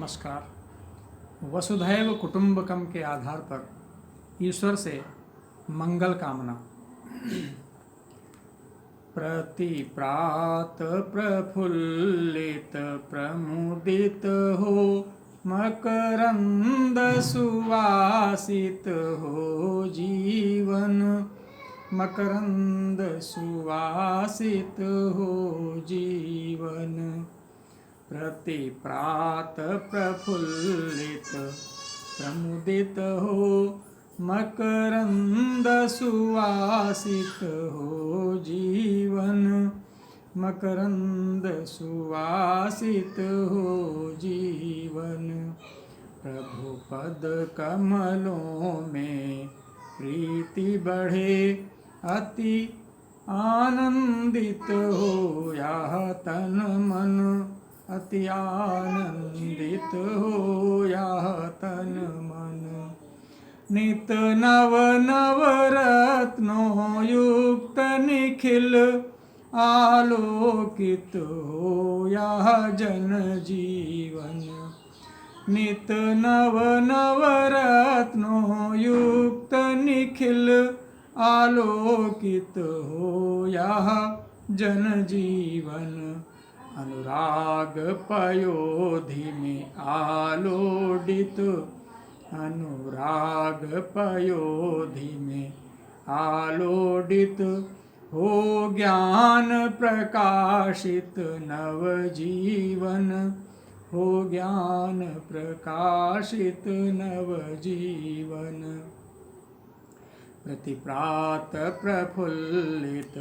नमस्कार। वसुधैव कुटुंबकम के आधार पर ईश्वर से मंगल कामना। प्रतिप्रात प्रफुल्लित प्रमुदित हो, मकरंद सुवासित हो जीवन। मकरंद सुवासित हो जीवन। प्रतिप्रात प्रफुल्लित प्रमुदित हो, मकरंद सुवासित हो जीवन। मकरंद सुवासित हो जीवन। प्रभु पद कमलों में प्रीति बढ़े, अति आनंदित हो यह तन मन। अति आनंदित हो यह तन मन। नित नव नव रत्नों युक्त निखिल, आलोकित हो यह जन जीवन। नित नव नव रत्नों युक्त निखिल, आलोकित हो यह जन जीवन। अनुराग पयोधि में आलोडित, अनुराग पयोधि में आलोडित हो ज्ञान प्रकाशित नव जीवन। हो ज्ञान प्रकाशित नव जीवन। प्रतिप्रात प्रफुल्लित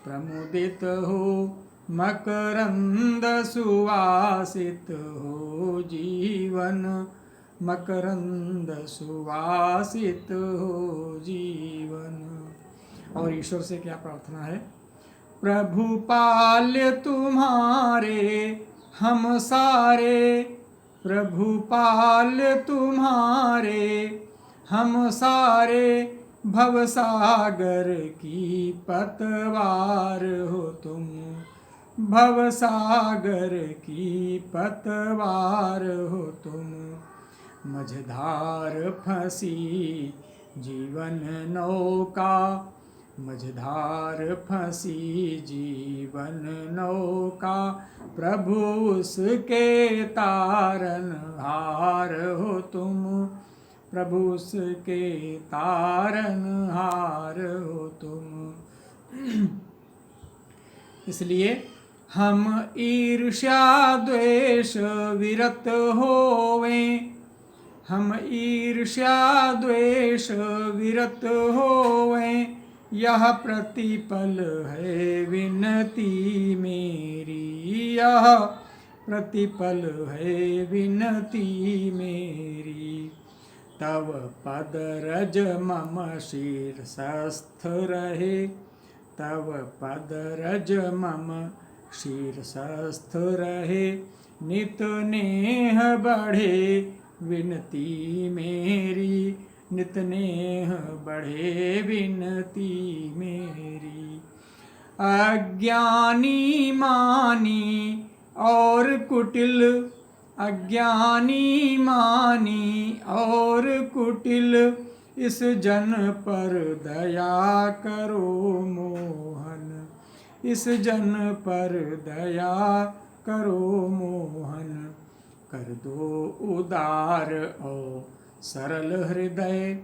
प्रमुदित हो, मकरंद सुवासित हो जीवन। मकरंद सुवासित हो जीवन। और ईश्वर से क्या प्रार्थना है? प्रभु पाल्य तुम्हारे हम सारे, प्रभु पाल्य तुम्हारे हम सारे। भवसागर की पतवार हो तुम, भवसागर की पतवार हो तुम। मझधार फंसी जीवन नौका, मझधार फंसी जीवन नौका। प्रभु उसके तारन हार हो तुम, प्रभु उसके तारन हार हो तुम। इसलिए हम ईर्ष्या द्वेष विरत होवें, हम ईर्ष्या द्वेष विरत होवें। यह प्रतिपल है विनती मेरी, यह प्रतिपल है विनती मेरी। तव पद रज मम शीर्षस्थ रहे, तव पद रज मम शीर्षस्थ रहे। नित नेह बढ़े विनती मेरी, नित नेह बढ़े विनती मेरी। अज्ञानी मानी और कुटिल, अज्ञानी मानी और कुटिल। इस जन पर दया करो मोहन, इस जन पर दया करो मोहन। कर दो उदार और सरल हृदय,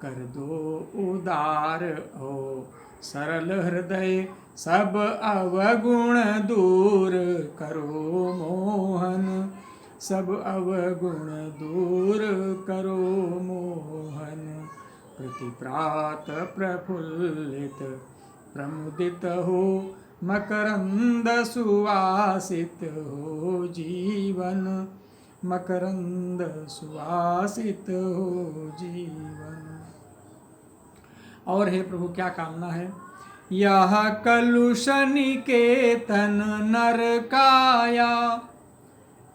कर दो उदार और सरल हृदय। सब अवगुण दूर करो मोहन, सब अवगुण दूर करो मोहन। प्रतिप्रात प्रफुल्लित प्रमुदित हो, मकरंद सुवासित हो जीवन। मकरंद सुवासित हो जीवन। और हे प्रभु क्या कामना है? यह कलुष निकेतन नरकाया,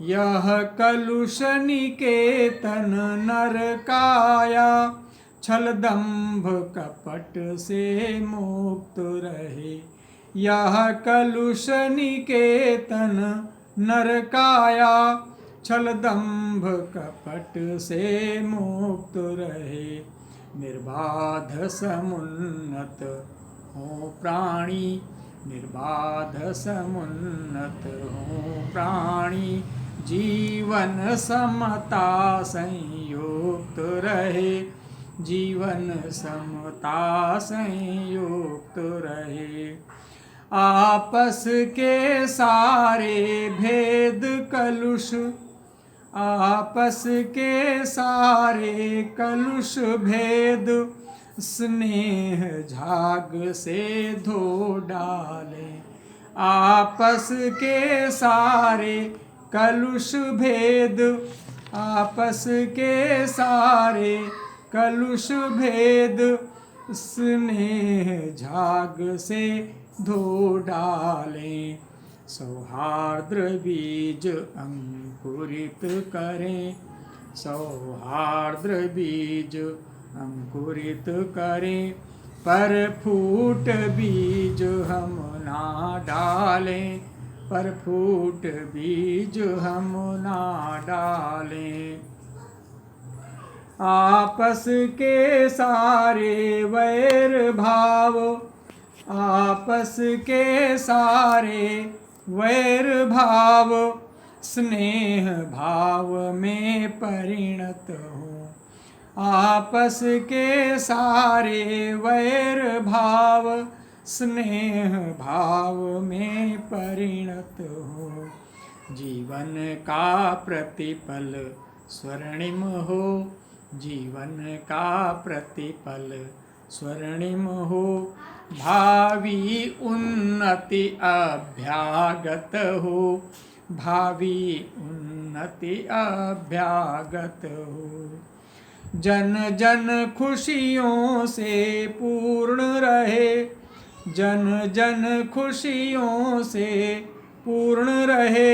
यह कलुष निकेतन नरकाया। छल दंभ कपट से मुक्त रहे, यह कलुष निकेतन नरकाया। छल दंभ कपट से मुक्त रहे, निर्बाध समुन्नत हो प्राणी, निर्बाध समुन्नत हो प्राणी। जीवन समता संयुक्त रहे, जीवन समता संयुक्त रहे। आपस के सारे भेद कलुष, आपस के सारे कलुष भेद, स्नेह झाग से धो डाले। आपस के सारे कलुष भेद, आपस के सारे कलुष भेद, स्नेह झाग से धो डालें। सौहार्द बीज अंकुरित करें, सौहार्द बीज अंकुरित करें, पर फूट बीज हम ना डालें, पर फूट बीज हम ना डालें। आपस के सारे वैर भाव, आपस के सारे वैर भाव, स्नेह भाव में परिणत हो। आपस के सारे वैर भाव, स्नेह भाव में परिणत हो। जीवन का प्रतिपल स्वर्णिम हो, जीवन का प्रतिपल स्वर्णिम हो। भावी उन्नति अभ्यागत हो, भावी उन्नति अभ्यागत हो। जन जन खुशियों से पूर्ण रहे, जन जन खुशियों से पूर्ण रहे।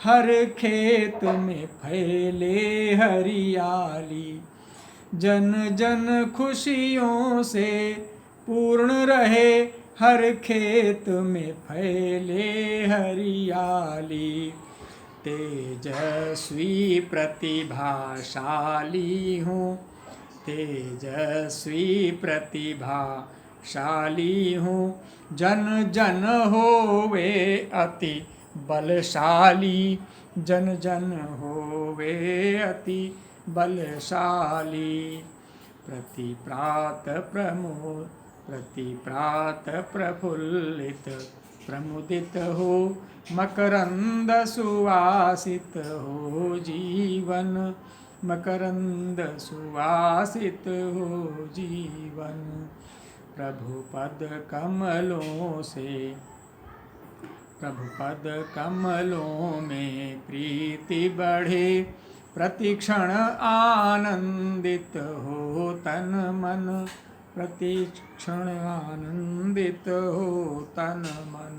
हर खेत में फैले हरियाली, जन जन खुशियों से पूर्ण रहे। हर खेत में फैले हरियाली। तेजस्वी प्रतिभाशाली हूँ, तेजस्वी प्रतिभाशाली हूँ। जन जन होवे अति बलशाली, जन जन होवे अति बलशाली। प्रतिप्रात प्रमोद, प्रतिप्रात प्रफुल्लित प्रमुदित हो। मकरंद सुवासित हो जीवन, मकरंद सुवासित हो जीवन। प्रभु पद कमलों से, प्रभु पद कमलों में प्रीति बढ़े। प्रतिक्षण आनंदित हो तन मन, प्रतिक्षण आनंदित हो तन मन।